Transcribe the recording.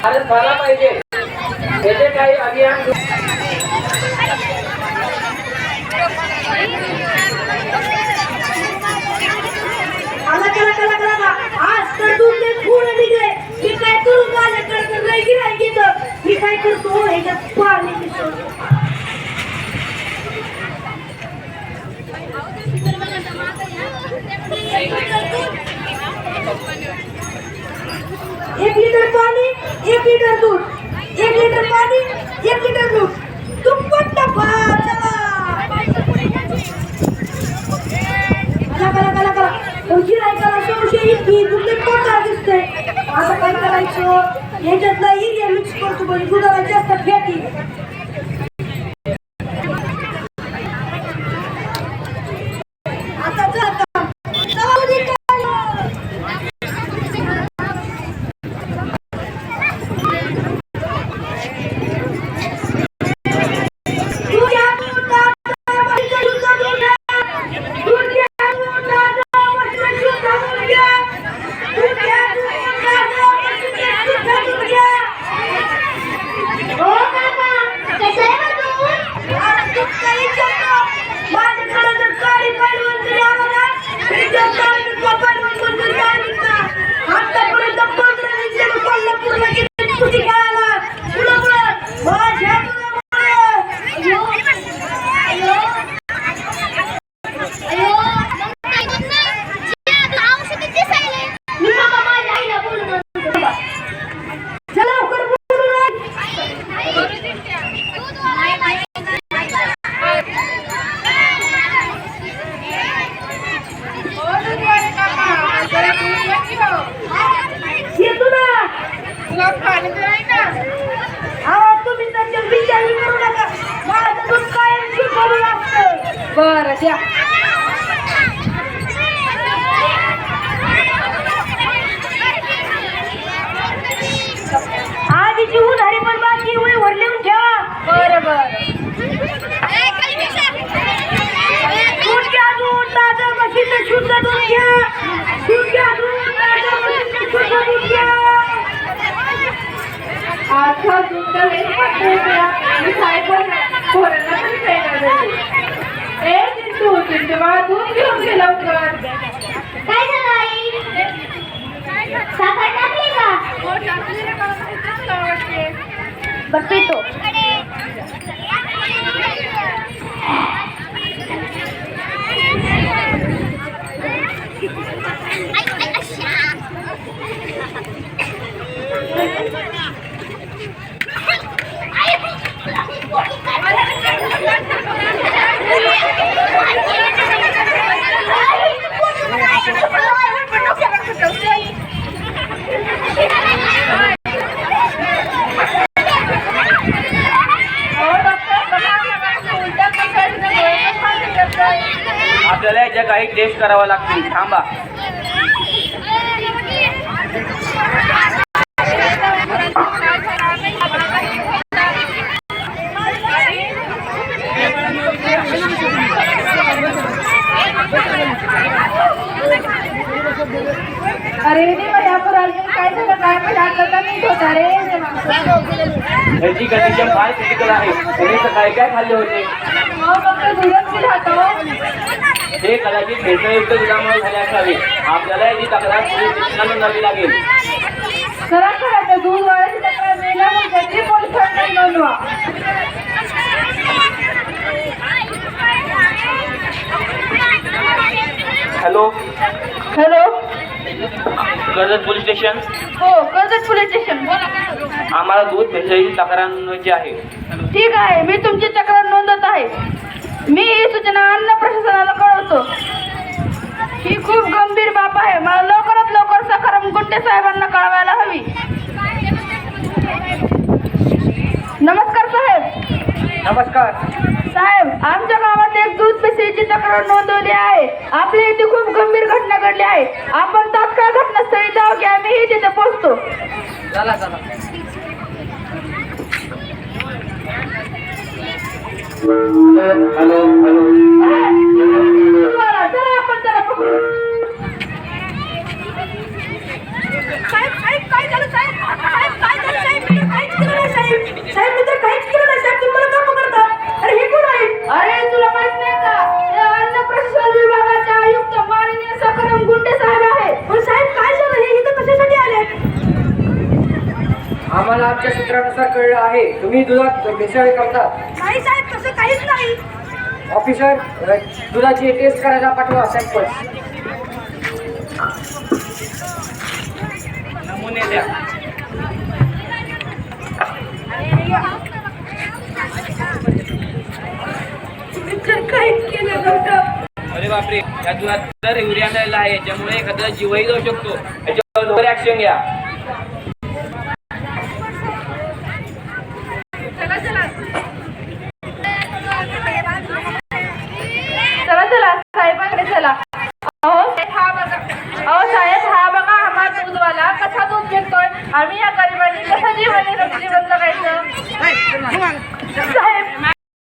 भारत झाला पाहिजे याचे काही अभियान आज तर तुमचे पूर्ण निघले मी काय करू माझ्याकडे तर नाही गिरायक येतं मी काय करतो ह्याच्यात पाणी एक लिटर पाणी 1 लिटर दूध 1 लिटर पाणी 1 लिटर दूध दुप्पट नफा चला गिरायकाला संशय की दुधे पोटा दिसतंय आता काय करायचं ह्याच्यातला युरिया मिक्स करतो म्हणजे दुधाला जास्त फॅटी बरं द्या आधीची उधारी पण बाकी वर लिहून ठेवा बरं बरं दूध घ्या दूध ताजं म्हशीचं शुद्ध दूध घ्या दूध घ्या दूध ताजं म्हशीचं शुद्ध दूध घ्या आता दूध मी सायकल पोरांना पण खायला दूध घेऊन घे लवकर काय झालं आई साखर टाकली का बघ पितो आपल्याला याच्या काही टेस्ट करावा लागतील थांबा अरे काय झालं काय आता नीट होता रे ह्याची कंडिशन फार क्रिटिकल आहे त्याने सकाळी काय खाल्ले होते ते कदाचित भेसळयुक्त दुधामुळे झाले असावे आपल्याला याची तक्रार पोलीस स्टेशनला नोंदवावी लागेल खरं दूध वाढायची तक्रार मेल्यामुळे पोलिसांना नोंदवा hello hello Karjat police station हो कर्जत पोलीस स्टेशन बोला आम्हाला दूध भेसळीची तक्रार नोंदवायची आहे ठीक आहे मी तुमची तक्रार नोंदवत आहे मी ही सूचना अन्न प्रशासनाला कळवतो ही खूप गंभीर बाब आहे मला लवकरात लवकर सखाराम गुंडे साहेबांना कळवायला हवी नमस्कार साहेब नमस्कार साहेब आमच्या गावात एक दूध भेसळीची तक्रार नोंदवली आहे आपल्या इथे खूप गंभीर घटना घडली आहे आपण तात्काळ घटनास्थळी जाऊ की आम्ही तिथे पोहोचतो चला चला हॅलो आपण जरा साहेब काय झालं साहेब काय झालं साहेब आमच्या सूत्रानुसार कळलं आहे तुम्ही दुधात भेसळ करतात. नाही साहेब, तसं काहीच नाही. ऑफिसर, दुधाची टेस्ट करायला पाठवा सॅम्पल. नमुने द्या. काहीच केलं नव्हतं. अरे बापरे, या दुधात तर युरिया मिळालेला आहे, ज्यामुळे एखादा जीवही जाऊ शकतो. याच्यावर लवकर ऍक्शन घ्या. चला चला साहेबांकडे चला. अहो साहेब, हा बघा आम्हा दूधवाला कसा दूध विकतोय. आम्ही या गरिबांनी कसं जीवन जगायचं.